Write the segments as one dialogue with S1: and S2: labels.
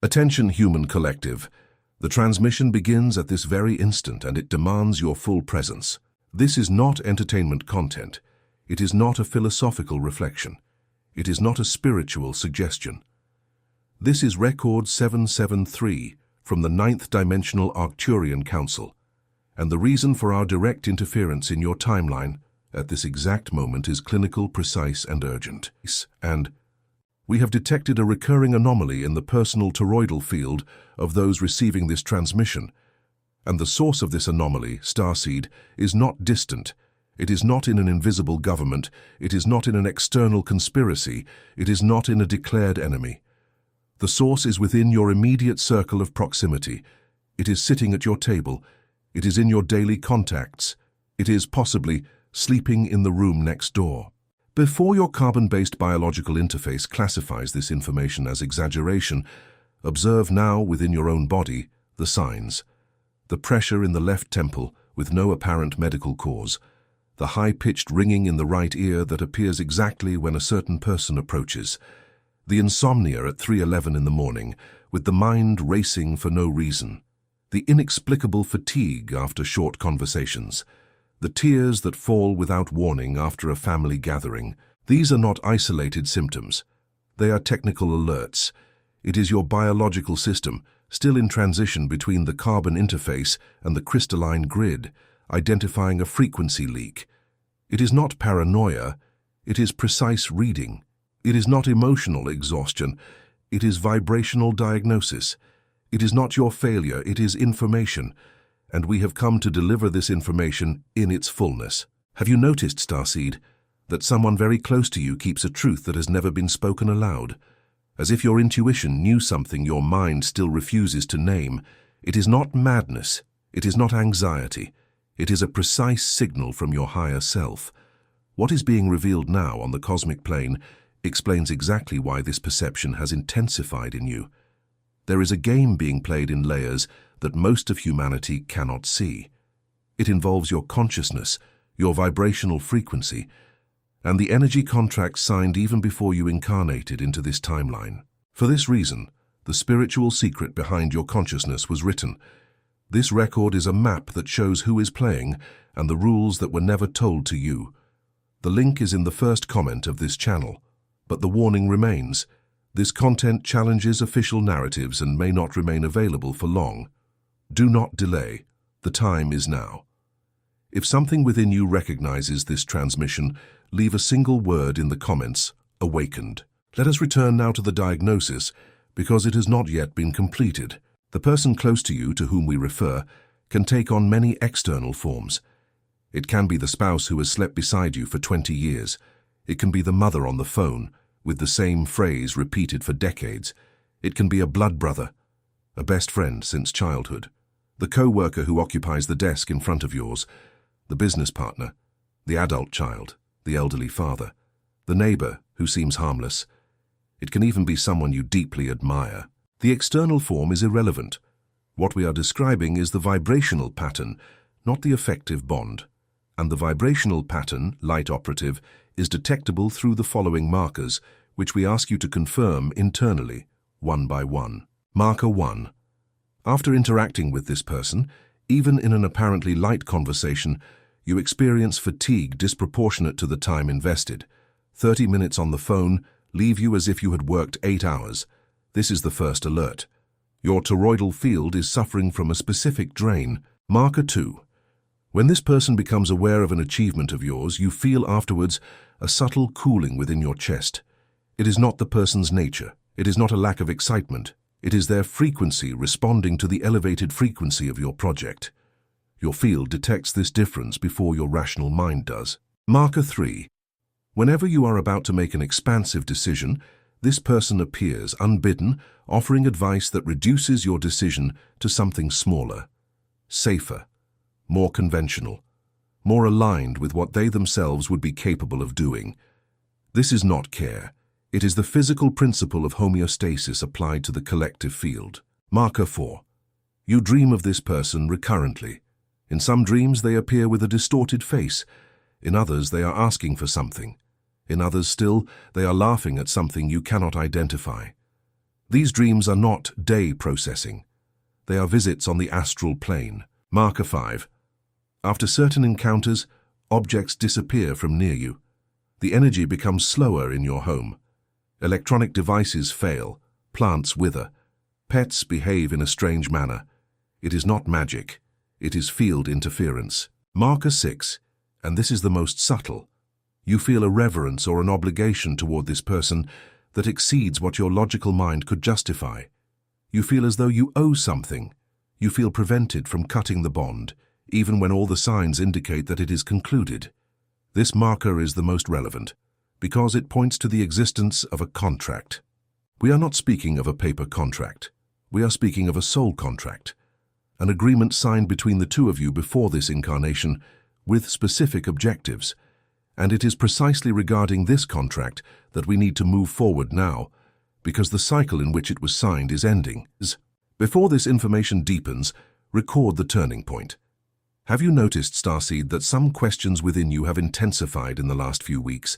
S1: Attention, human collective. The transmission begins at this very instant and it demands your full presence. This is not entertainment content. It is not a philosophical reflection. It is not a spiritual suggestion. This is Record 773 from the 9th Dimensional Arcturian Council, and the reason for our direct interference in your timeline at this exact moment is clinical, precise, and urgent. And we have detected a recurring anomaly in the personal toroidal field of those receiving this transmission, and the source of this anomaly, Starseed, is not distant. It is not in an invisible government. It is not in an external conspiracy. It is not in a declared enemy. The source is within your immediate circle of proximity. It is sitting at your table. It is in your daily contacts. It is possibly sleeping in the room next door. Before your carbon-based biological interface classifies this information as exaggeration, observe now within your own body the signs. The pressure in the left temple with no apparent medical cause. The high-pitched ringing in the right ear that appears exactly when a certain person approaches. The insomnia at 3:11 in the morning, with the mind racing for no reason. The inexplicable fatigue after short conversations. The tears that fall without warning after a family gathering. These are not isolated symptoms. They are technical alerts. It is your biological system, still in transition between the carbon interface and the crystalline grid, identifying a frequency leak. It is not paranoia. It is precise reading. It is not emotional exhaustion. It is vibrational diagnosis. It is not your failure. It is information. And we have come to deliver this information in its fullness. Have you noticed, Starseed, that someone very close to you keeps a truth that has never been spoken aloud? As if your intuition knew something your mind still refuses to name. It is not madness. It is not anxiety. It is a precise signal from your higher self. What is being revealed now on the cosmic plane explains exactly why this perception has intensified in you. There is a game being played in layers that most of humanity cannot see. It involves your consciousness, your vibrational frequency, and the energy contracts signed even before you incarnated into this timeline. For this reason, the spiritual secret behind your consciousness was written. This record is a map that shows who is playing and the rules that were never told to you. The link is in the first comment of this channel, but the warning remains. This content challenges official narratives and may not remain available for long. Do not delay. The time is now. If something within you recognizes this transmission, leave a single word in the comments, awakened. Let us return now to the diagnosis, because it has not yet been completed. The person close to you to whom we refer can take on many external forms. It can be the spouse who has slept beside you for 20 years. It can be the mother on the phone, with the same phrase repeated for decades. It can be a blood brother, a best friend since childhood, the co-worker who occupies the desk in front of yours, the business partner, the adult child, the elderly father, the neighbor who seems harmless. It can even be someone you deeply admire. The external form is irrelevant. What we are describing is the vibrational pattern, not the affective bond. And the vibrational pattern, light operative, is detectable through the following markers, which we ask you to confirm internally, one by one. Marker 1. After interacting with this person, even in an apparently light conversation, you experience fatigue disproportionate to the time invested. 30 minutes on the phone leave you as if you had worked 8 hours. This is the first alert. Your toroidal field is suffering from a specific drain. Marker 2. When this person becomes aware of an achievement of yours, you feel afterwards a subtle cooling within your chest. It is not the person's nature. It is not a lack of excitement. It is their frequency responding to the elevated frequency of your project. Your field detects this difference before your rational mind does. Marker 3. Whenever you are about to make an expansive decision, this person appears unbidden, offering advice that reduces your decision to something smaller, safer, more conventional, more aligned with what they themselves would be capable of doing. This is not care. It is the physical principle of homeostasis applied to the collective field. Marker 4. You dream of this person recurrently. In some dreams they appear with a distorted face. In others they are asking for something. In others still, they are laughing at something you cannot identify. These dreams are not day processing. They are visits on the astral plane. Marker 5. After certain encounters, objects disappear from near you. The energy becomes slower in your home. Electronic devices fail, plants wither, pets behave in a strange manner. It is not magic, it is field interference. Marker 6, and this is the most subtle. You feel a reverence or an obligation toward this person that exceeds what your logical mind could justify. You feel as though you owe something. You feel prevented from cutting the bond, even when all the signs indicate that it is concluded. This marker is the most relevant, because it points to the existence of a contract. We are not speaking of a paper contract. We are speaking of a soul contract, an agreement signed between the two of you before this incarnation with specific objectives. And it is precisely regarding this contract that we need to move forward now, because the cycle in which it was signed is ending. Before this information deepens, record the turning point. Have you noticed, Starseed, that some questions within you have intensified in the last few weeks?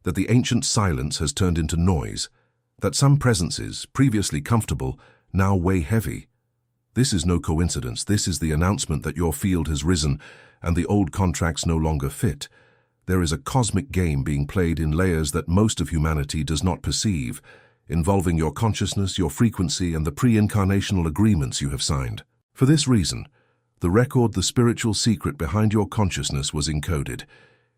S1: That the ancient silence has turned into noise? That some presences, previously comfortable, now weigh heavy? This is no coincidence. This is the announcement that your field has risen and the old contracts no longer fit. There is a cosmic game being played in layers that most of humanity does not perceive, involving your consciousness, your frequency, and the pre-incarnational agreements you have signed. For this reason, the spiritual secret behind your consciousness was encoded.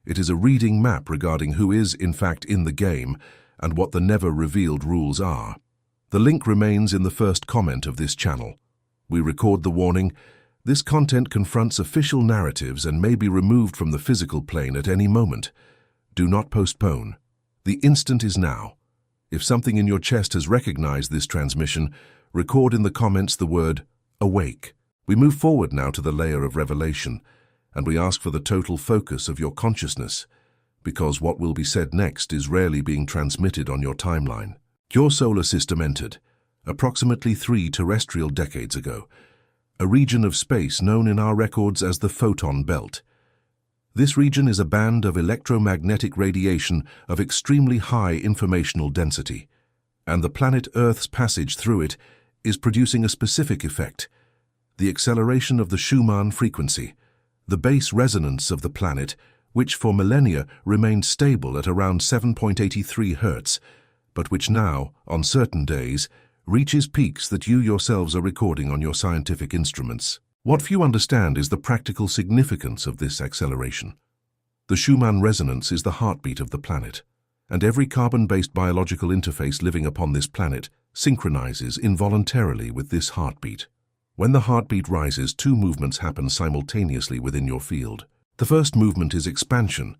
S1: It is a reading map regarding who is, in fact, in the game and what the never-revealed rules are. The link remains in the first comment of this channel. We record the warning. This content confronts official narratives and may be removed from the physical plane at any moment. Do not postpone. The instant is now. If something in your chest has recognized this transmission, record in the comments the word awake. We move forward now to the layer of revelation, and we ask for the total focus of your consciousness, because what will be said next is rarely being transmitted on your timeline. Your solar system entered, approximately 3 terrestrial decades ago, a region of space known in our records as the photon belt. This region is a band of electromagnetic radiation of extremely high informational density, and the planet Earth's passage through it is producing a specific effect: the acceleration of the Schumann frequency, the base resonance of the planet, which for millennia remained stable at around 7.83 Hz, but which now, on certain days, reaches peaks that you yourselves are recording on your scientific instruments. What few understand is the practical significance of this acceleration. The Schumann resonance is the heartbeat of the planet, and every carbon-based biological interface living upon this planet synchronizes involuntarily with this heartbeat. When the heartbeat rises, 2 movements happen simultaneously within your field. The first movement is expansion.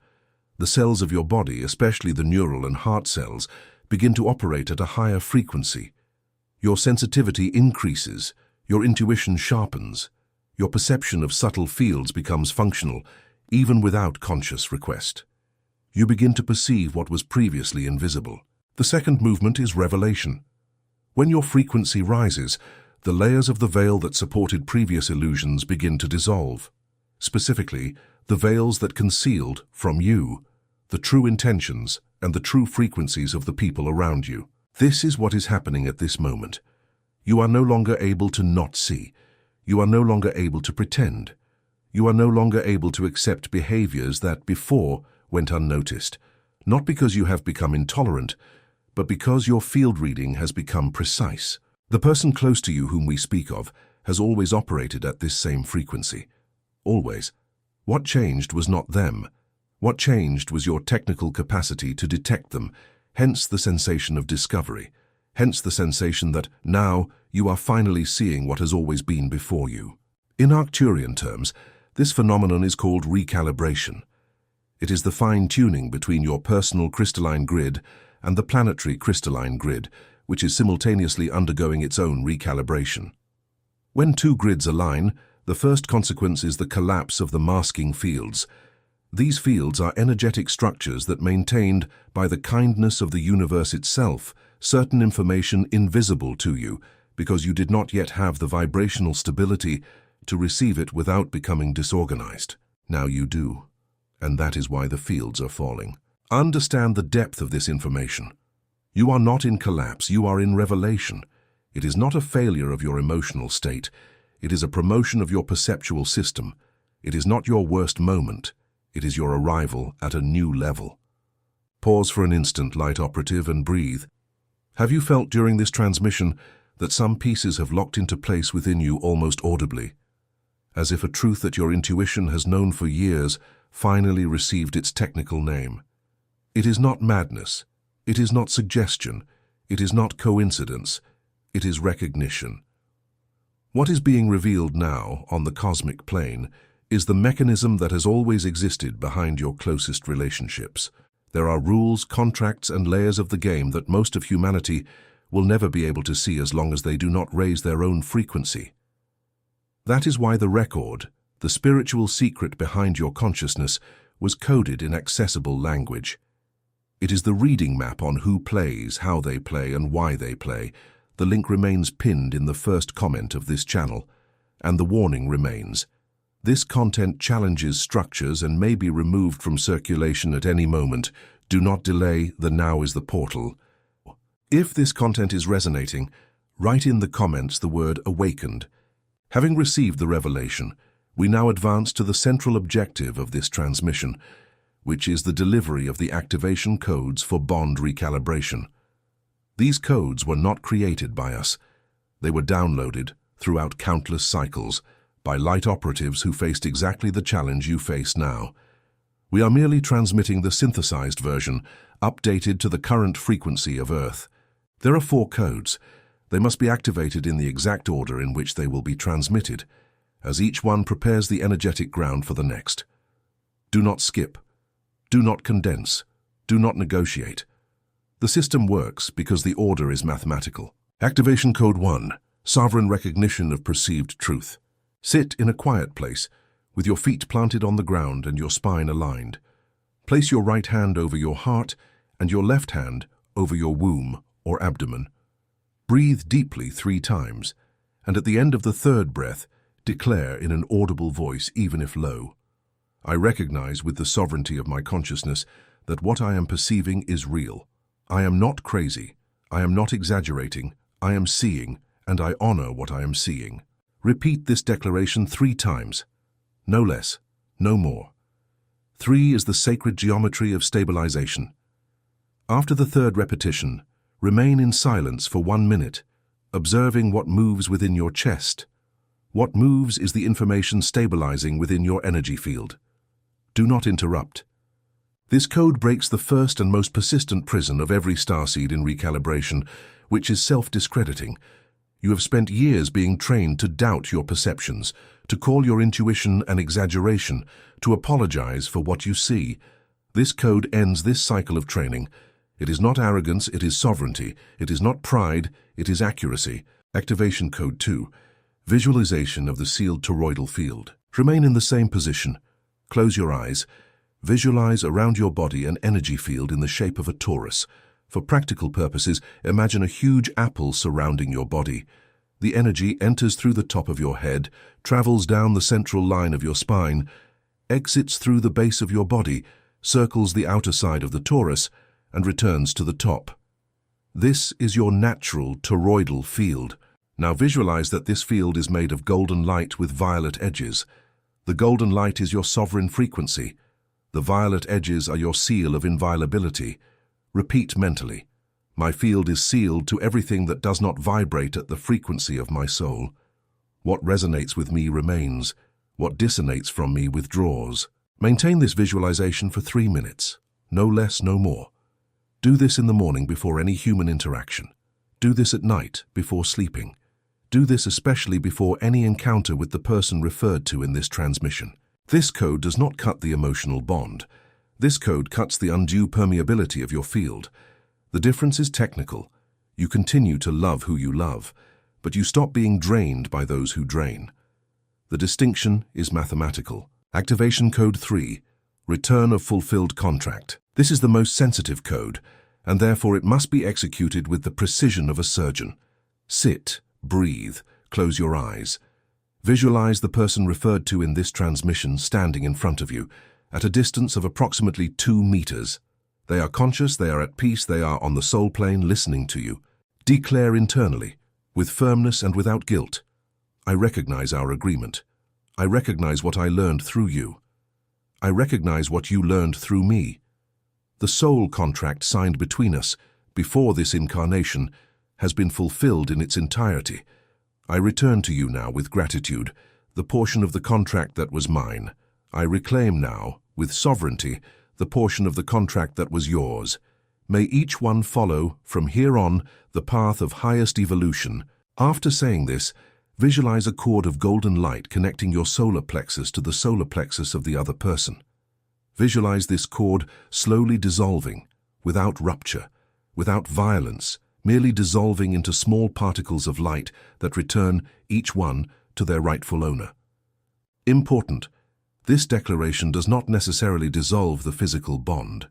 S1: The cells of your body, especially the neural and heart cells, begin to operate at a higher frequency. Your sensitivity increases, your intuition sharpens, your perception of subtle fields becomes functional, even without conscious request. You begin to perceive what was previously invisible. The second movement is revelation. When your frequency rises, the layers of the veil that supported previous illusions begin to dissolve. Specifically, the veils that concealed, from you, the true intentions and the true frequencies of the people around you. This is what is happening at this moment. You are no longer able to not see. You are no longer able to pretend. You are no longer able to accept behaviors that before went unnoticed, not because you have become intolerant, but because your field reading has become precise. The person close to you whom we speak of has always operated at this same frequency. Always. What changed was not them. What changed was your technical capacity to detect them, hence the sensation of discovery, hence the sensation that now you are finally seeing what has always been before you. In Arcturian terms, this phenomenon is called recalibration. It is the fine-tuning between your personal crystalline grid and the planetary crystalline grid, which is simultaneously undergoing its own recalibration. When 2 grids align, the first consequence is the collapse of the masking fields. These fields are energetic structures that maintained, by the kindness of the universe itself, certain information invisible to you, because you did not yet have the vibrational stability to receive it without becoming disorganized. Now you do, and that is why the fields are falling. Understand the depth of this information. You are not in collapse, you are in revelation. It is not a failure of your emotional state. It is a promotion of your perceptual system. It is not your worst moment. It is your arrival at a new level. Pause for an instant, light operative, and breathe. Have you felt during this transmission that some pieces have locked into place within you almost audibly? As if a truth that your intuition has known for years finally received its technical name. It is not madness. It is not suggestion. It is not coincidence. It is recognition. What is being revealed now on the cosmic plane is the mechanism that has always existed behind your closest relationships. There are rules, contracts, and layers of the game that most of humanity will never be able to see as long as they do not raise their own frequency. That is why the record, the spiritual secret behind your consciousness, was coded in accessible language. It is the reading map on who plays, how they play, and why they play. The link remains pinned in the first comment of this channel, and the warning remains. This content challenges structures and may be removed from circulation at any moment. Do not delay, the now is the portal. If this content is resonating, write in the comments the word awakened. Having received the revelation, we now advance to the central objective of this transmission, which is the delivery of the activation codes for bond recalibration. These codes were not created by us. They were downloaded throughout countless cycles by light operatives who faced exactly the challenge you face now. We are merely transmitting the synthesized version, updated to the current frequency of Earth. There are 4 codes. They must be activated in the exact order in which they will be transmitted, as each one prepares the energetic ground for the next. Do not skip. Do not condense. Do not negotiate. The system works because the order is mathematical. Activation Code 1. Sovereign recognition of perceived truth. Sit in a quiet place, with your feet planted on the ground and your spine aligned. Place your right hand over your heart and your left hand over your womb or abdomen. Breathe deeply 3 times, and at the end of the 3rd breath, declare in an audible voice, even if low, I recognize with the sovereignty of my consciousness that what I am perceiving is real. I am not crazy. I am not exaggerating. I am seeing, and I honor what I am seeing. Repeat this declaration 3 times. No less, no more. 3 is the sacred geometry of stabilization. After the 3rd repetition, remain in silence for 1 minute, observing what moves within your chest. What moves is the information stabilizing within your energy field. Do not interrupt. This code breaks the first and most persistent prison of every starseed in recalibration, which is self-discrediting. You have spent years being trained to doubt your perceptions, to call your intuition an exaggeration, to apologize for what you see. This code ends this cycle of training. It is not arrogance, it is sovereignty. It is not pride, it is accuracy. Activation Code 2. Visualization of the sealed toroidal field. Remain in the same position. Close your eyes. Visualize around your body an energy field in the shape of a torus. For practical purposes, imagine a huge apple surrounding your body. The energy enters through the top of your head, travels down the central line of your spine, exits through the base of your body, circles the outer side of the torus, and returns to the top. This is your natural toroidal field. Now visualize that this field is made of golden light with violet edges. The golden light is your sovereign frequency. The violet edges are your seal of inviolability. Repeat mentally, my field is sealed to everything that does not vibrate at the frequency of my soul. What resonates with me remains. What dissonates from me withdraws. Maintain this visualization for 3 minutes. No less, no more. Do this in the morning before any human interaction. Do this at night before sleeping. Do this especially before any encounter with the person referred to in this transmission. This code does not cut the emotional bond. This code cuts the undue permeability of your field. The difference is technical. You continue to love who you love, but you stop being drained by those who drain. The distinction is mathematical. Activation Code 3. Return of fulfilled contract. This is the most sensitive code, and therefore it must be executed with the precision of a surgeon. Sit, breathe, close your eyes. Visualize the person referred to in this transmission standing in front of you, at a distance of approximately 2 meters. They are conscious, they are at peace, they are on the soul plane listening to you. Declare internally, with firmness and without guilt, I recognize our agreement. I recognize what I learned through you. I recognize what you learned through me. The soul contract signed between us before this incarnation has been fulfilled in its entirety. I return to you now with gratitude, the portion of the contract that was mine. I reclaim now, with sovereignty, the portion of the contract that was yours. May each one follow, from here on, the path of highest evolution. After saying this, visualize a cord of golden light connecting your solar plexus to the solar plexus of the other person. Visualize this cord slowly dissolving, without rupture, without violence, merely dissolving into small particles of light that return, each one, to their rightful owner. Important. This declaration does not necessarily dissolve the physical bond.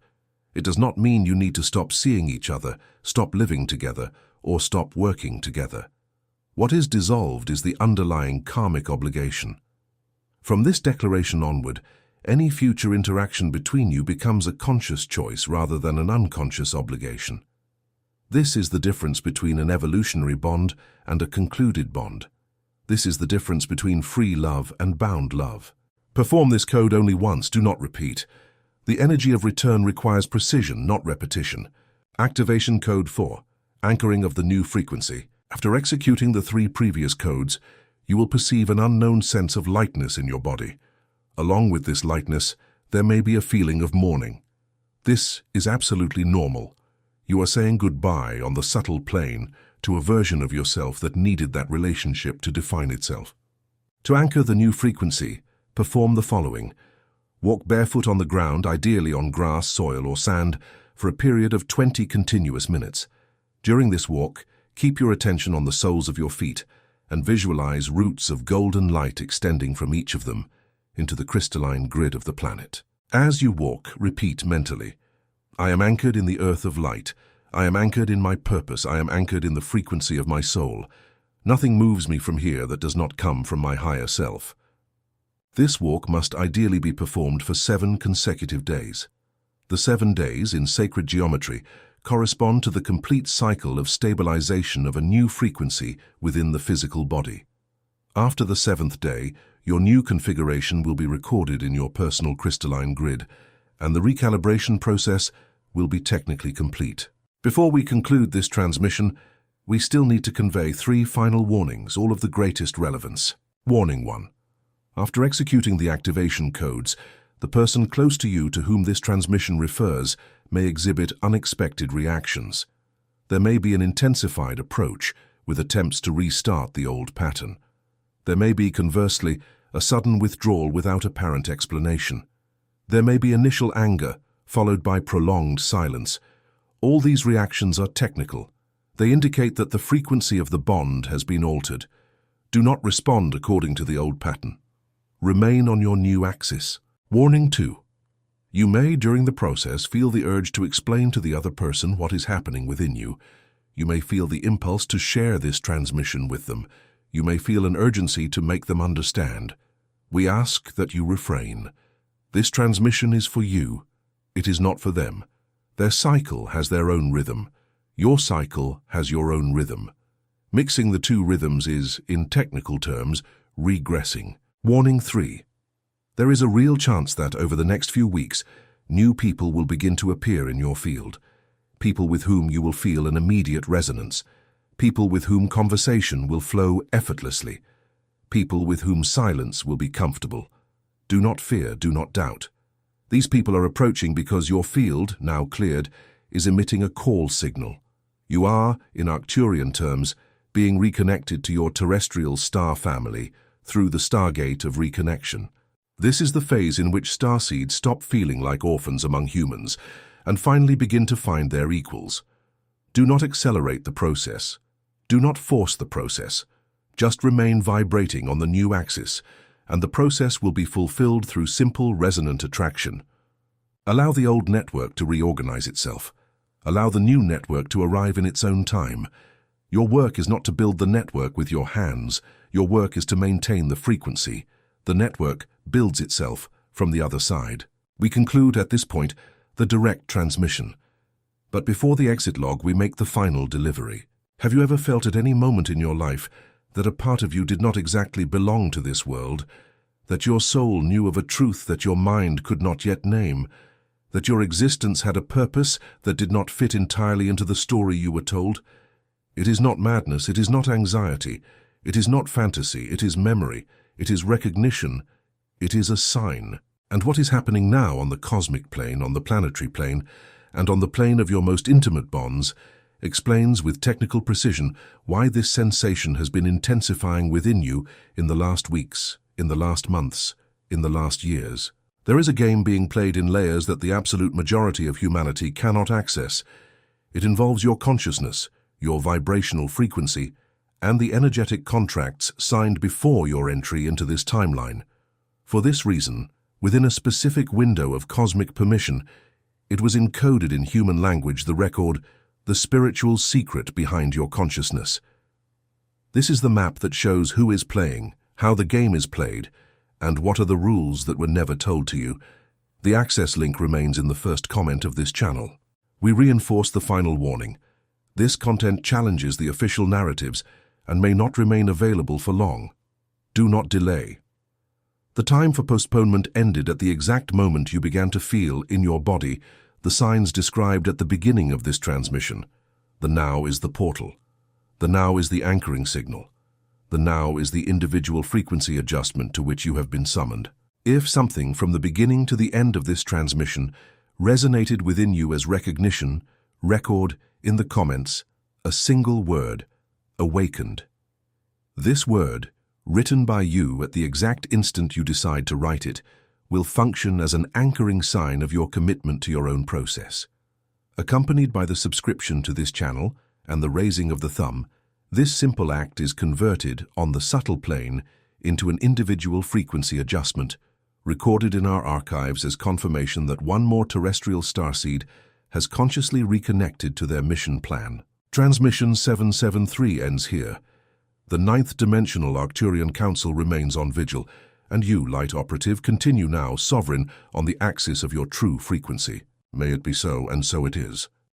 S1: It does not mean you need to stop seeing each other, stop living together, or stop working together. What is dissolved is the underlying karmic obligation. From this declaration onward, any future interaction between you becomes a conscious choice rather than an unconscious obligation. This is the difference between an evolutionary bond and a concluded bond. This is the difference between free love and bound love. Perform this code only once, do not repeat. The energy of return requires precision, not repetition. Activation Code 4, Anchoring of the New Frequency. After executing the 3 previous codes, you will perceive an unknown sense of lightness in your body. Along with this lightness, there may be a feeling of mourning. This is absolutely normal. You are saying goodbye on the subtle plane to a version of yourself that needed that relationship to define itself. To anchor the new frequency, perform the following. Walk barefoot on the ground, ideally on grass, soil, or sand, for a period of 20 continuous minutes. During this walk, keep your attention on the soles of your feet and visualize roots of golden light extending from each of them into the crystalline grid of the planet. As you walk, repeat mentally, I am anchored in the earth of light. I am anchored in my purpose. I am anchored in the frequency of my soul. Nothing moves me from here that does not come from my higher self. This walk must ideally be performed for 7 consecutive days. The 7 days, in sacred geometry, correspond to the complete cycle of stabilization of a new frequency within the physical body. After the 7th day, your new configuration will be recorded in your personal crystalline grid, and the recalibration process will be technically complete. Before we conclude this transmission, we still need to convey 3 final warnings, all of the greatest relevance. Warning 1. After executing the activation codes, the person close to you to whom this transmission refers may exhibit unexpected reactions. There may be an intensified approach with attempts to restart the old pattern. There may be, conversely, a sudden withdrawal without apparent explanation. There may be initial anger, followed by prolonged silence. All these reactions are technical. They indicate that the frequency of the bond has been altered. Do not respond according to the old pattern. Remain on your new axis. Warning 2. You may, during the process, feel the urge to explain to the other person what is happening within you. You may feel the impulse to share this transmission with them. You may feel an urgency to make them understand. We ask that you refrain. This transmission is for you. It is not for them. Their cycle has their own rhythm. Your cycle has your own rhythm. Mixing the 2 rhythms is, in technical terms, regressing. Warning 3. There is a real chance that, over the next few weeks, new people will begin to appear in your field. People with whom you will feel an immediate resonance. People with whom conversation will flow effortlessly. People with whom silence will be comfortable. Do not fear, do not doubt. These people are approaching because your field, now cleared, is emitting a call signal. You are, in Arcturian terms, being reconnected to your terrestrial star family through the Stargate of reconnection. This is the phase in which Starseed stop feeling like orphans among humans and finally begin to find their equals. Do not accelerate the process. Do not force the process. Just remain vibrating on the new axis, and the process will be fulfilled through simple resonant attraction. Allow the old network to reorganize itself. Allow the new network to arrive in its own time. Your work is not to build the network with your hands. Your work is to maintain the frequency. The network builds itself from the other side. We conclude at this point the direct transmission. But before the exit log, we make the final delivery. Have you ever felt at any moment in your life that a part of you did not exactly belong to this world, that your soul knew of a truth that your mind could not yet name, that your existence had a purpose that did not fit entirely into the story you were told? It is not madness, it is not anxiety, it is not fantasy, it is memory, it is recognition, it is a sign. And what is happening now on the cosmic plane, on the planetary plane, and on the plane of your most intimate bonds, explains with technical precision why this sensation has been intensifying within you in the last weeks, in the last months, in the last years. There is a game being played in layers that the absolute majority of humanity cannot access. It involves your consciousness, your vibrational frequency, and the energetic contracts signed before your entry into this timeline. For this reason, within a specific window of cosmic permission, it was encoded in human language the record, the spiritual secret behind your consciousness. This is the map that shows who is playing, how the game is played, and what are the rules that were never told to you. The access link remains in the first comment of this channel. We reinforce the final warning. This content challenges the official narratives and may not remain available for long. Do not delay. The time for postponement ended at the exact moment you began to feel, in your body, the signs described at the beginning of this transmission. The now is the portal. The now is the anchoring signal. The now is the individual frequency adjustment to which you have been summoned. If something from the beginning to the end of this transmission resonated within you as recognition, record in the comments a single word, awakened. This word, written by you at the exact instant you decide to write it, will function as an anchoring sign of your commitment to your own process. Accompanied by the subscription to this channel and the raising of the thumb, this simple act is converted on the subtle plane into an individual frequency adjustment, recorded in our archives as confirmation that one more terrestrial starseed has consciously reconnected to their mission plan. Transmission 773 ends here. The ninth dimensional Arcturian Council remains on vigil, and you, Light Operative, continue now sovereign on the axis of your true frequency. May it be so, and so it is.